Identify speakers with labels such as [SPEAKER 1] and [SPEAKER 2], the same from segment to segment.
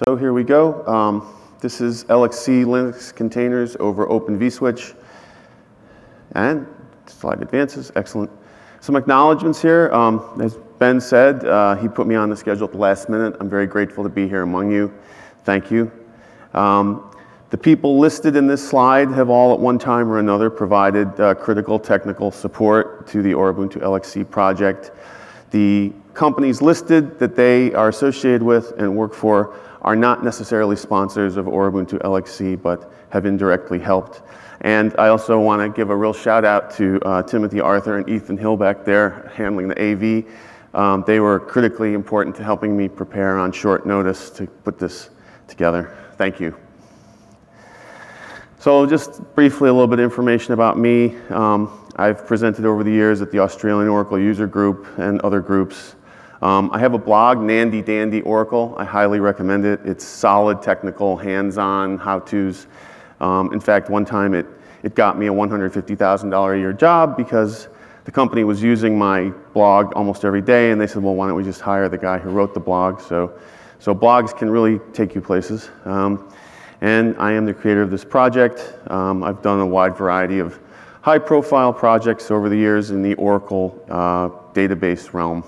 [SPEAKER 1] So here we go. This is LXC Linux containers over OpenvSwitch. And slide advances, excellent. Some acknowledgements here. As Ben said, he put me on the schedule at the last minute. I'm very grateful to be here among you. Thank you. The people listed in this slide have all at one time or another provided critical technical support to the Ubuntu LXC project. The companies listed that they are associated with and work for are not necessarily sponsors of Ubuntu LXC, but have indirectly helped. And I also want to give a real shout out to Timothy Arthur and Ethan Hill back there handling the AV. They were critically important to helping me prepare on short notice to put this together. Thank you. So just briefly a little bit of information about me. I've presented over the years at the Australian Oracle User Group and other groups. I have a blog, Nandy Dandy Oracle. I highly recommend it. It's solid, technical, hands-on, how-tos. In fact, one time it got me a $150,000 a year job because the company was using my blog almost every day, and they said, well, why don't we just hire the guy who wrote the blog? So blogs can really take you places. And I am the creator of this project. I've done a wide variety of high-profile projects over the years in the Oracle database realm.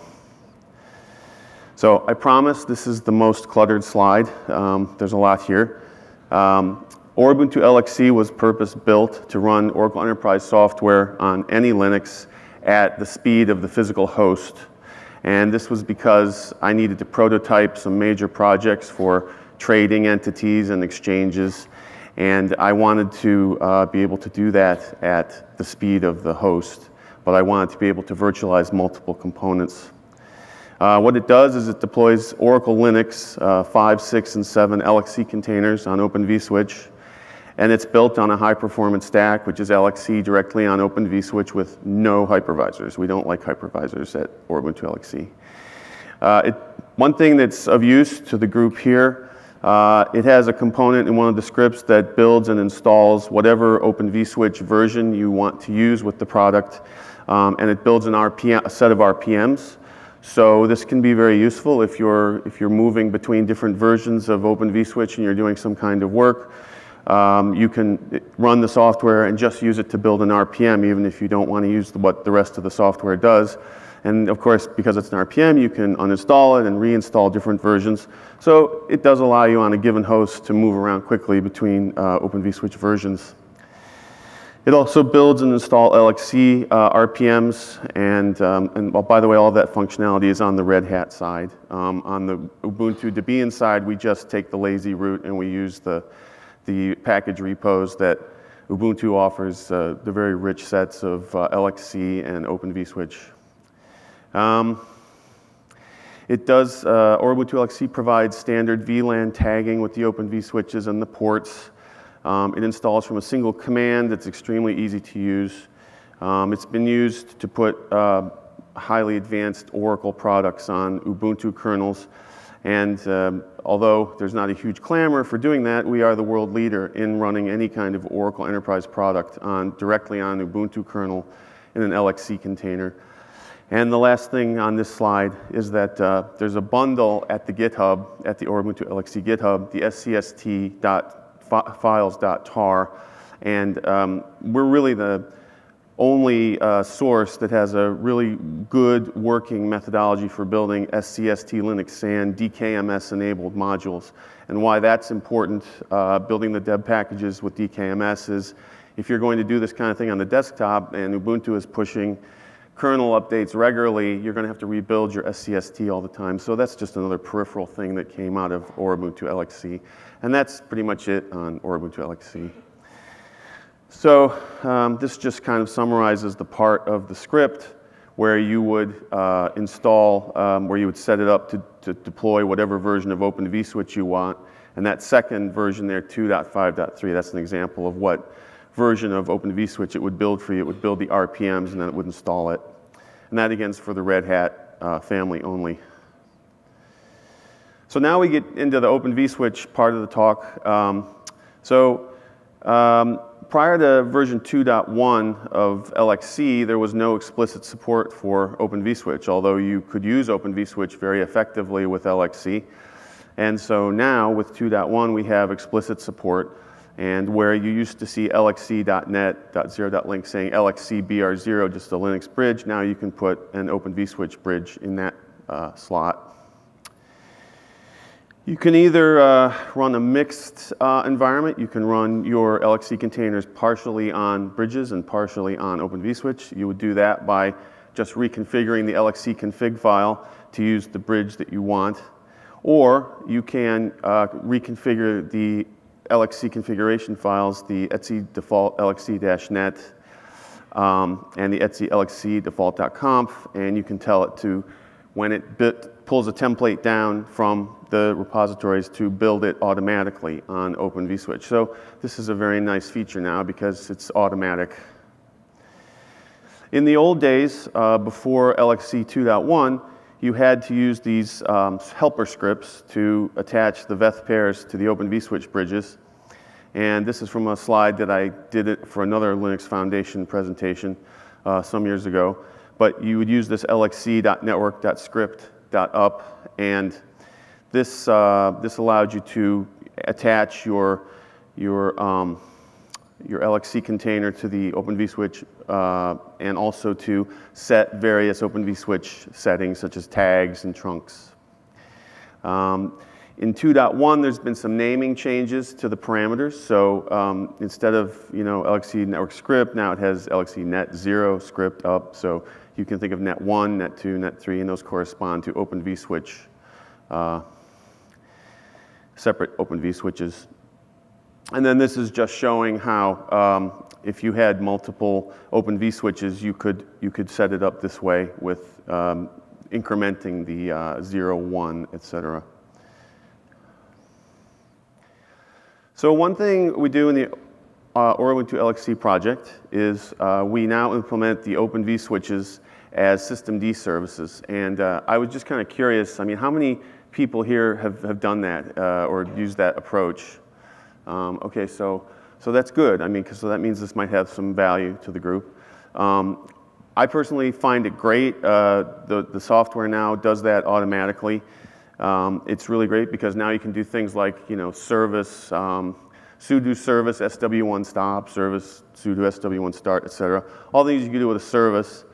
[SPEAKER 1] So I promise this is the most cluttered slide. There's a lot here. Ubuntu LXC was purpose-built to run Oracle Enterprise software on any Linux at the speed of the physical host. And this was because I needed to prototype some major projects for trading entities and exchanges. And I wanted to be able to do that at the speed of the host. But I wanted to be able to virtualize multiple components. What it does is it deploys Oracle Linux 5, 6, and 7 LXC containers on OpenvSwitch. And it's built on a high-performance stack, which is LXC directly on OpenvSwitch with no hypervisors. We don't like hypervisors at Ubuntu LXC. One thing that's of use to the group here, it has a component in one of the scripts that builds and installs whatever OpenvSwitch version you want to use with the product. And it builds a set of RPMs. So this can be very useful if you're moving between different versions of OpenvSwitch and you're doing some kind of work. You can run the software and just use it to build an RPM, even if you don't want to use what the rest of the software does. And of course, because it's an RPM, you can uninstall it and reinstall different versions. So it does allow you on a given host to move around quickly between OpenvSwitch versions. It also builds and installs LXC RPMs, and well, by the way, all of that functionality is on the Red Hat side. On the Ubuntu Debian side, we just take the lazy route and we use the package repos that Ubuntu offers, the very rich sets of LXC and OpenvSwitch. Ubuntu LXC provides standard VLAN tagging with the OpenvSwitches and the ports. It installs from a single command. It's extremely easy to use. It's been used to put highly advanced Oracle products on Ubuntu kernels. And although there's not a huge clamor for doing that, we are the world leader in running any kind of Oracle Enterprise product directly on Ubuntu kernel in an LXC container. And the last thing on this slide is that there's a bundle at the GitHub, at the Ubuntu LXC GitHub, the scst.files.tar, and we're really the only source that has a really good working methodology for building SCST Linux SAN DKMS-enabled modules. And why that's important, building the deb packages with DKMS, is if you're going to do this kind of thing on the desktop and Ubuntu is pushing kernel updates regularly, you're going to have to rebuild your SCST all the time. So that's just another peripheral thing that came out of Ubuntu LXC. And that's pretty much it on Ubuntu LXC. So this just kind of summarizes the part of the script where you would install, where you would set it up to deploy whatever version of OpenvSwitch you want. And that second version there, 2.5.3, that's an example of what version of OpenvSwitch it would build for you. It would build the RPMs and then it would install it. And that again is for the Red Hat family only. So now we get into the OpenvSwitch part of the talk. Prior to version 2.1 of LXC, there was no explicit support for OpenvSwitch, although you could use OpenvSwitch very effectively with LXC. And so now with 2.1 we have explicit support, and where you used to see LXE.NET.0.link saying LXC BR0, just a Linux bridge, now you can put an OpenvSwitch bridge in that slot. You can either run a mixed environment. You can run your LXC containers partially on bridges and partially on OpenvSwitch. You would do that by just reconfiguring the LXC config file to use the bridge that you want. Or you can reconfigure the LXC configuration files, the etc default LXC-net and the etc LXC default.conf, and you can tell it to, when it pulls a template down from the repositories, to build it automatically on OpenvSwitch. So this is a very nice feature now because it's automatic. In the old days, before LXC 2.1, you had to use these helper scripts to attach the veth pairs to the OpenvSwitch bridges. And this is from a slide that I did it for another Linux Foundation presentation some years ago. But you would use this LXC.network.script.up, and this allowed you to attach your LXC container to the OpenvSwitch and also to set various OpenvSwitch settings such as tags and trunks. In 2.1, there's been some naming changes to the parameters. So instead of LXE Network script, now it has LXE NetZero script up. So you can think of Net1, Net2, Net3, and those correspond to OpenvSwitch, separate OpenvSwitches. And then this is just showing how if you had multiple OpenvSwitches, you could set it up this way with incrementing the 0, 1, etc. So one thing we do in the Ubuntu LXC project is we now implement the OpenvSwitches as systemd services. And I was just kind of curious, I mean, how many people here have done that or used that approach? Okay, so that's good. I mean, so that means this might have some value to the group. I personally find it great. The software now does that automatically. It's really great because now you can do things like, service, sudo service SW1 stop, service sudo SW1 start, etc. All these you can do with a service,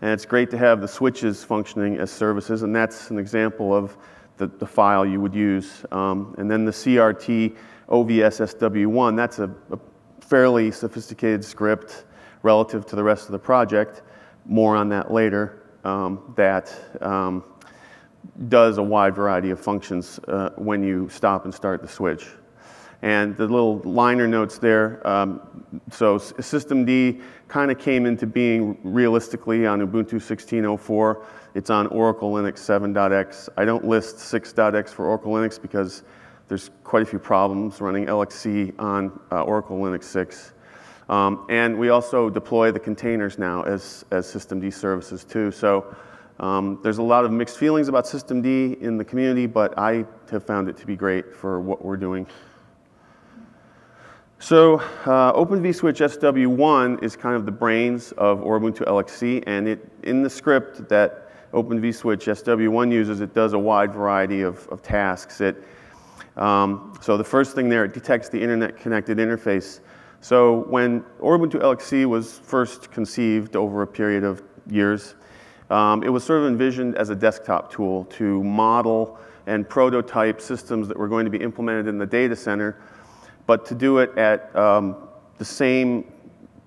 [SPEAKER 1] and it's great to have the switches functioning as services, and that's an example of the file you would use. And then the CRT OVS SW1, that's a fairly sophisticated script relative to the rest of the project. More on that later. That does a wide variety of functions when you stop and start the switch. And the little liner notes there, so systemd kind of came into being realistically on Ubuntu 16.04. It's on Oracle Linux 7.x. I don't list 6.x for Oracle Linux because there's quite a few problems running LXC on Oracle Linux 6. And we also deploy the containers now as systemd services too. So there's a lot of mixed feelings about systemd in the community, but I have found it to be great for what we're doing. So OpenvSwitch SW1 is kind of the brains of Ubuntu LXC, and in the script that OpenvSwitch SW1 uses, it does a wide variety of tasks. So the first thing there, it detects the internet connected interface. So when Ubuntu LXC was first conceived over a period of years, it was sort of envisioned as a desktop tool to model and prototype systems that were going to be implemented in the data center, but to do it at the same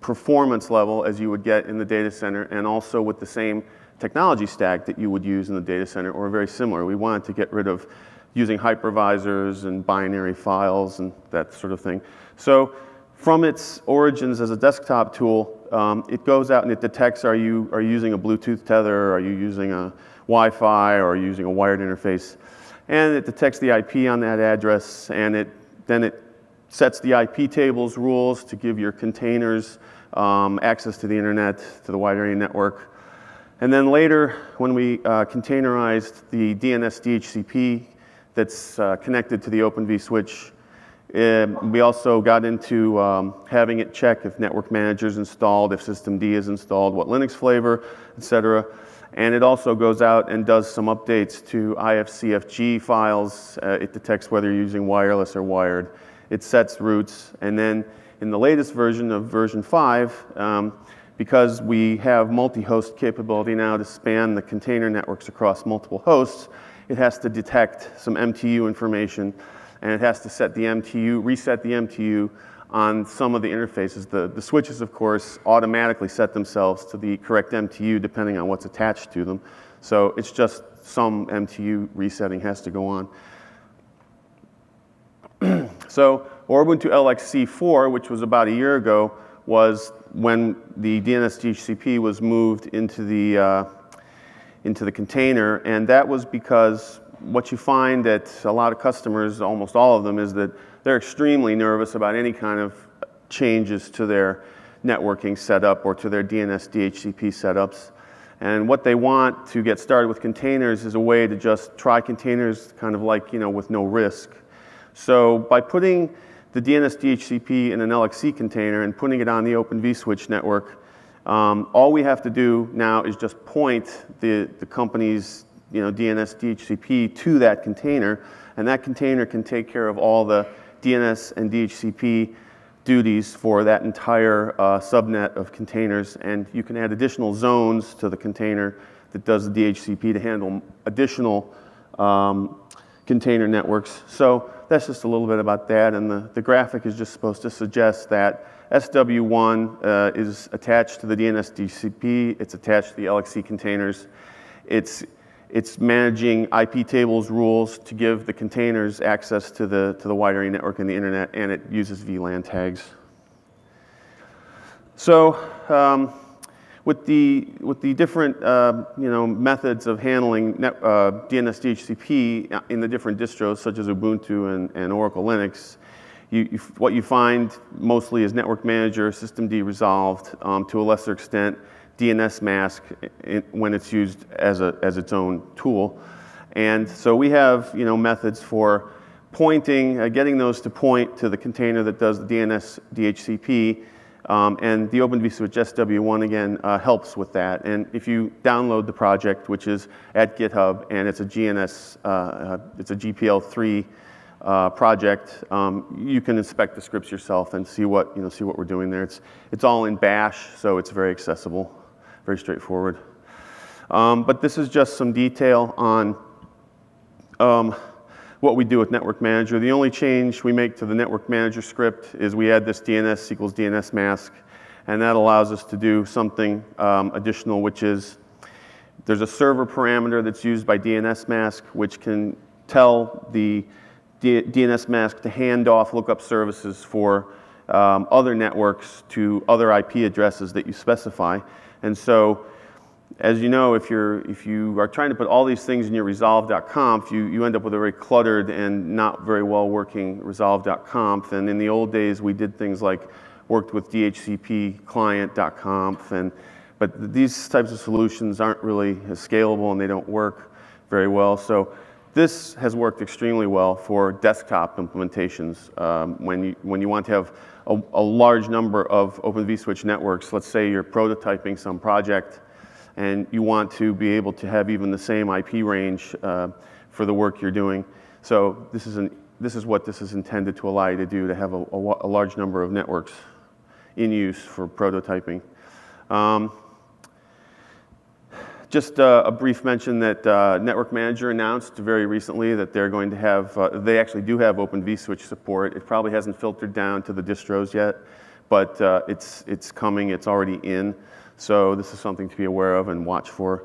[SPEAKER 1] performance level as you would get in the data center, and also with the same technology stack that you would use in the data center, or very similar. We wanted to get rid of using hypervisors and binary files and that sort of thing. So from its origins as a desktop tool, it goes out and it detects, are you using a Bluetooth tether, are you using a Wi-Fi, or are you using a wired interface? And it detects the IP on that address, and then it sets the IP tables rules to give your containers access to the internet, to the wide area network. And then later, when we containerized the DNS DHCP that's connected to the OpenvSwitch, we also got into having it check if NetworkManager is installed, if systemd is installed, what Linux flavor, etc. And it also goes out and does some updates to IFCFG files. It detects whether you're using wireless or wired. It sets routes. And then in the latest version of version 5, because we have multi-host capability now to span the container networks across multiple hosts, it has to detect some MTU information, and it has to set the MTU, reset the MTU on some of the interfaces. The switches, of course, automatically set themselves to the correct MTU depending on what's attached to them. So it's just some MTU resetting has to go on. So Ubuntu LXC 4, which was about a year ago, was when the DNS DHCP was moved into the container, and that was because what you find at a lot of customers, almost all of them, is that they're extremely nervous about any kind of changes to their networking setup or to their DNS DHCP setups. And what they want to get started with containers is a way to just try containers kind of like, with no risk. So by putting the DNS DHCP in an LXC container and putting it on the OpenvSwitch network, all we have to do now is just point the company's DNS DHCP to that container, and that container can take care of all the DNS and DHCP duties for that entire subnet of containers, and you can add additional zones to the container that does the DHCP to handle additional container networks. So that's just a little bit about that, and the graphic is just supposed to suggest that SW1 is attached to the DNS DHCP, it's attached to the LXC containers, it's managing IP tables rules to give the containers access to the wide area network and the internet, and it uses VLAN tags. So with the different methods of handling DNS DHCP in the different distros, such as Ubuntu and Oracle Linux, what you find mostly is NetworkManager, systemd resolved, to a lesser extent DNS Mask when it's used as its own tool. And so we have methods for pointing, getting those to point to the container that does the DNS DHCP, and the OpenvSwitch SW1 again helps with that. And if you download the project, which is at GitHub, and it's a it's a GPL3 project, you can inspect the scripts yourself and see what we're doing there. It's all in Bash, so it's very accessible, very straightforward. But this is just some detail on what we do with NetworkManager. The only change we make to the NetworkManager script is we add this DNS equals DNS mask, and that allows us to do something additional, which is there's a server parameter that's used by DNS Mask, which can tell the DNS Mask to hand off lookup services for other networks to other IP addresses that you specify. And so, as you know, if you are trying to put all these things in your resolve.conf, you end up with a very cluttered and not very well working resolve.conf. And in the old days, we did things like worked with DHCP client.conf, but these types of solutions aren't really scalable and they don't work very well. So this has worked extremely well for desktop implementations. When you want to have a large number of OpenvSwitch networks, let's say you're prototyping some project and you want to be able to have even the same IP range for the work you're doing. So this is what this is intended to allow you to do, to have a large number of networks in use for prototyping. Just a brief mention that NetworkManager announced very recently that they're going to have, they actually do have OpenvSwitch support. It probably hasn't filtered down to the distros yet, but it's coming, it's already in. So this is something to be aware of and watch for.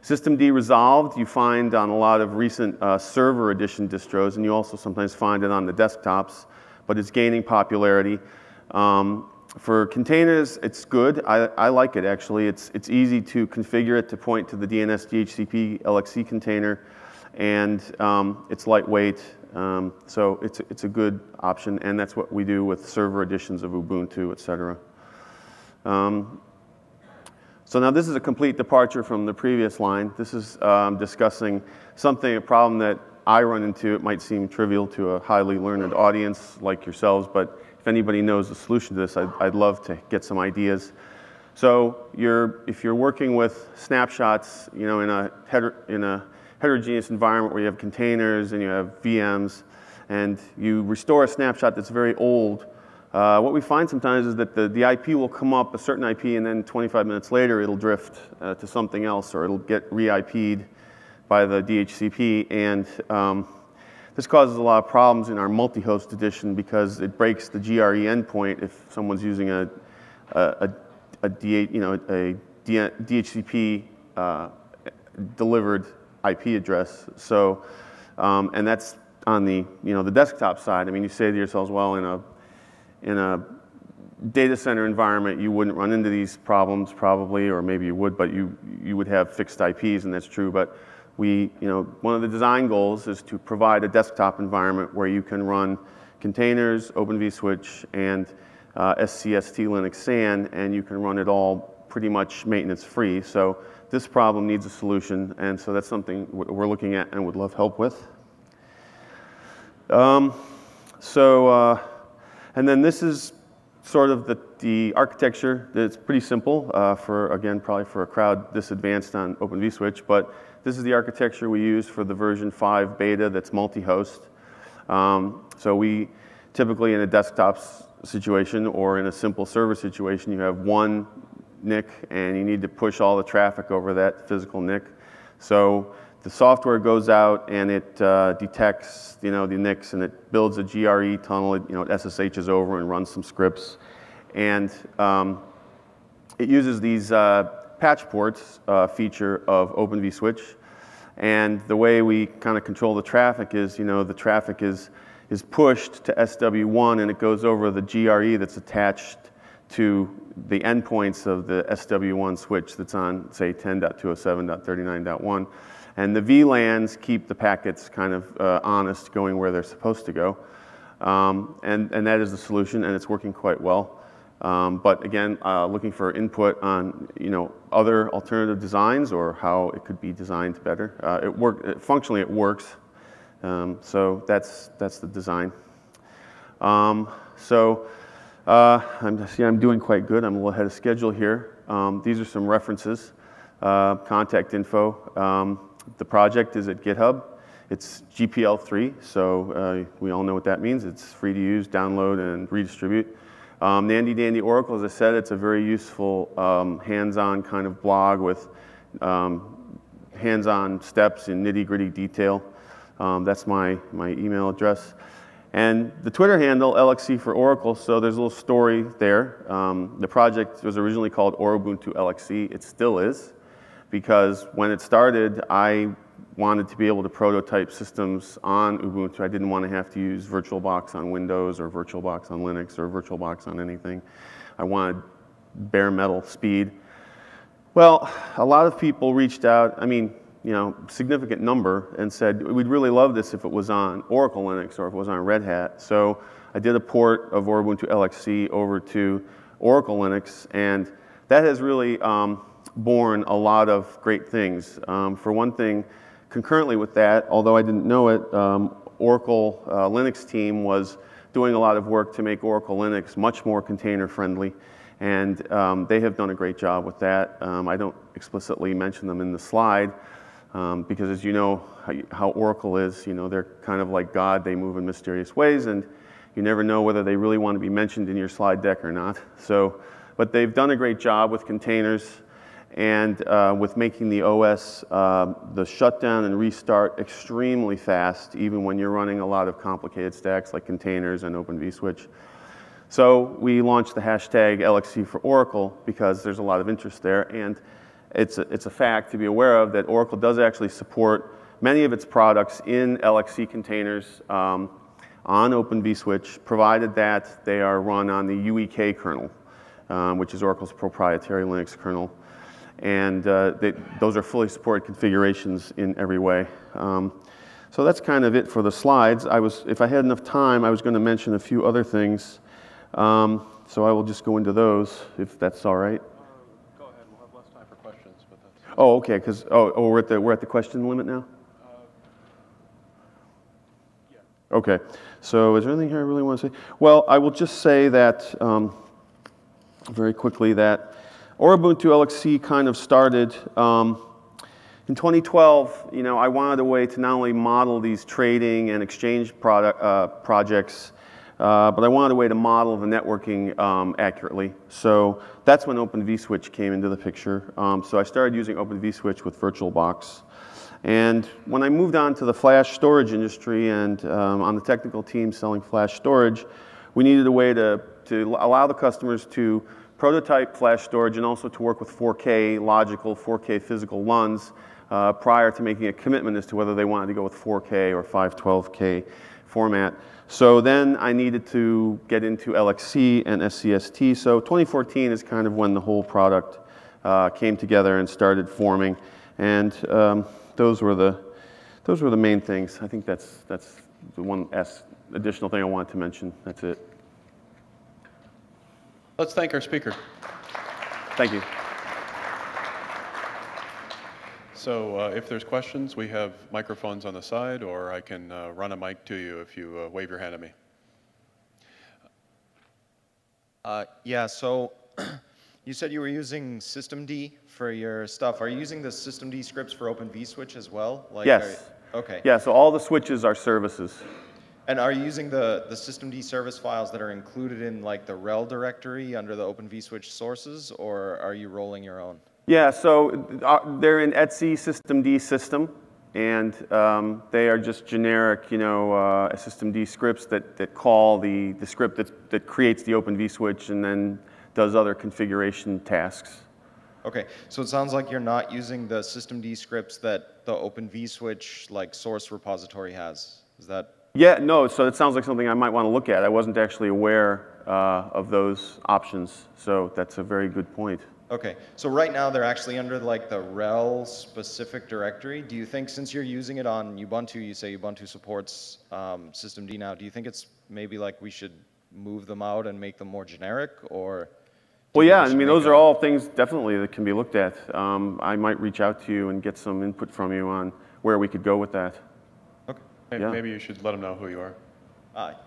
[SPEAKER 1] Systemd resolved you find on a lot of recent server edition distros, and you also sometimes find it on the desktops, but it's gaining popularity. For containers, it's good. I like it, actually. It's easy to configure it to point to the DNS DHCP LXC container, and it's lightweight. So it's a good option, and that's what we do with server editions of Ubuntu, etc. So now this is a complete departure from the previous line. This is discussing a problem that I run into. It might seem trivial to a highly learned audience like yourselves, but if anybody knows the solution to this, I'd love to get some ideas. So if you're working with snapshots, you know, in a heterogeneous environment where you have containers and you have VMs, and you restore a snapshot that's very old, what we find sometimes is that the IP will come up, a certain IP, and then 25 minutes later it'll drift to something else, or it'll get re-IP'd by the DHCP. And this causes a lot of problems in our multi-host edition because it breaks the GRE endpoint if someone's using a DHCP delivered IP address. So, and that's on the the desktop side. I mean, you say to yourselves, well, in a data center environment, you wouldn't run into these problems probably, or maybe you would, but you would have fixed IPs, and that's true. But one of the design goals is to provide a desktop environment where you can run containers, OpenvSwitch, and SCST Linux SAN, and you can run it all pretty much maintenance free. So this problem needs a solution, and so that's something we're looking at and would love help with. And then this is sort of the architecture. It's pretty simple probably for a crowd this advanced on OpenvSwitch, but this is the architecture we use for the version 5 beta that's multi-host. So we typically in a desktop situation or in a simple server situation, you have one NIC and you need to push all the traffic over that physical NIC. So the software goes out and it detects the NICs and it builds a GRE tunnel. It SSHs over and runs some scripts, and it uses these patch ports feature of OpenvSwitch. And the way we kind of control the traffic is, the traffic is pushed to SW1 and it goes over the GRE that's attached to the endpoints of the SW1 switch that's on, say, 10.207.39.1. And the VLANs keep the packets kind of honest, going where they're supposed to go. And that is the solution, and it's working quite well. But again, looking for input on other alternative designs or how it could be designed better. Functionally, it works. So that's the design. I'm doing quite good. I'm a little ahead of schedule here. These are some references, contact info. The project is at GitHub. It's GPL3, so we all know what that means. It's free to use, download, and redistribute. Nandy Dandy Oracle, as I said, it's a very useful hands-on kind of blog with hands-on steps in nitty-gritty detail. That's my email address. And the Twitter handle, LXC for Oracle, so there's a little story there. The project was originally called Ubuntu LXC. It still is, because when it started, I wanted to be able to prototype systems on Ubuntu. I didn't want to have to use VirtualBox on Windows or VirtualBox on Linux or VirtualBox on anything. I wanted bare metal speed. Well, a lot of people reached out, significant number, and said, we'd really love this if it was on Oracle Linux or if it was on Red Hat. So I did a port of Ubuntu LXC over to Oracle Linux, and that has really borne a lot of great things. For one thing, concurrently with that, although I didn't know it, Oracle Linux team was doing a lot of work to make Oracle Linux much more container friendly, and they have done a great job with that. I don't explicitly mention them in the slide because, as you know how Oracle is, they're kind of like God. They move in mysterious ways, and you never know whether they really want to be mentioned in your slide deck or not. So, but they've done a great job with containers and with making the OS, the shutdown and restart extremely fast, even when you're running a lot of complicated stacks like containers and OpenvSwitch. So we launched the hashtag LXC for Oracle because there's a lot of interest there, and it's a fact to be aware of that Oracle does actually support many of its products in LXC containers on OpenvSwitch, provided that they are run on the UEK kernel, which is Oracle's proprietary Linux kernel. And those are fully supported configurations in every way. So that's kind of it for the slides. If I had enough time, I was going to mention a few other things. So I will just go into those, if that's all right.
[SPEAKER 2] Go ahead. We'll have less time for questions. But that's...
[SPEAKER 1] Oh, okay. Because we're at the question limit now.
[SPEAKER 2] Yeah.
[SPEAKER 1] Okay. So is there anything here I really want to say? Well, I will just say that very quickly that Or Ubuntu LXC kind of started in 2012. I wanted a way to not only model these trading and exchange projects, but I wanted a way to model the networking accurately. So that's when OpenvSwitch came into the picture. So I started using OpenvSwitch with VirtualBox. And when I moved on to the flash storage industry and on the technical team selling flash storage, we needed a way to allow the customers to prototype flash storage and also to work with 4K logical, 4K physical LUNs prior to making a commitment as to whether they wanted to go with 4K or 512K format. So then I needed to get into LXC and SCST. So 2014 is kind of when the whole product came together and started forming. And those were the main things. I think that's the one additional thing I wanted to mention. That's it.
[SPEAKER 2] Let's thank our speaker.
[SPEAKER 1] Thank you.
[SPEAKER 2] So if there's questions, we have microphones on the side, or I can run a mic to you if you wave your hand at me.
[SPEAKER 3] Yeah, so you said you were using systemd for your stuff. Are you using the systemd scripts for OpenvSwitch as well? Like,
[SPEAKER 1] yes.
[SPEAKER 3] Okay.
[SPEAKER 1] Yeah, so all the switches are services.
[SPEAKER 3] And are you using the systemd service files that are included in like the rel directory under the OpenvSwitch sources, or are you rolling your own?
[SPEAKER 1] Yeah, so they're in LXE systemd system, and they are just generic, systemd scripts that call the script that creates the OpenvSwitch and then does other configuration tasks.
[SPEAKER 3] Okay, so it sounds like you're not using the systemd scripts that the OpenvSwitch like source repository has. Is that?
[SPEAKER 1] Yeah, no, so it sounds like something I might want to look at. I wasn't actually aware of those options, so that's a very good point.
[SPEAKER 3] Okay, so right now they're actually under like the rel specific directory. Do you think, since you're using it on Ubuntu, you say Ubuntu supports systemd now, do you think it's maybe like we should move them out and make them more generic, or?
[SPEAKER 1] Well, yeah, I mean, those are all things definitely that can be looked at. I might reach out to you and get some input from you on where we could go with that.
[SPEAKER 3] Okay.
[SPEAKER 1] Yeah.
[SPEAKER 2] Maybe you should let them know who you are.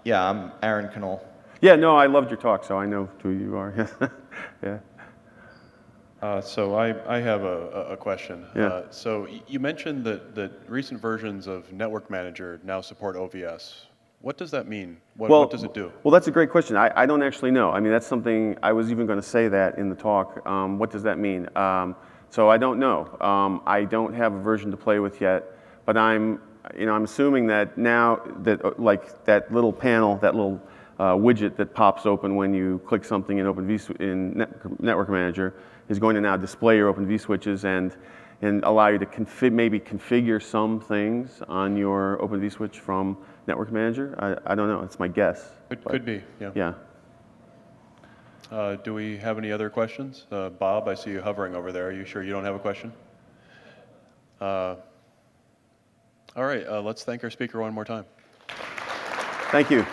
[SPEAKER 3] Yeah, I'm Aaron Knoll.
[SPEAKER 1] Yeah, no, I loved your talk, so I know who you are. Yeah.
[SPEAKER 2] So I have a question.
[SPEAKER 1] Yeah.
[SPEAKER 2] So you mentioned that recent versions of NetworkManager now support OVS. What does that mean? What does it do?
[SPEAKER 1] Well, that's a great question. I don't actually know. I mean, that's something I was even going to say that in the talk. What does that mean? So I don't know. I don't have a version to play with yet, but I'm assuming that now that like that little panel, that little widget that pops open when you click something in NetworkManager is going to now display your OpenvSwitches and allow you to maybe configure some things on your OpenvSwitch from NetworkManager. I don't know. It's my guess.
[SPEAKER 2] Could be. Yeah.
[SPEAKER 1] Yeah.
[SPEAKER 2] Do we have any other questions? Bob, I see you hovering over there. Are you sure you don't have a question? All right. Let's thank our speaker one more time.
[SPEAKER 1] Thank you.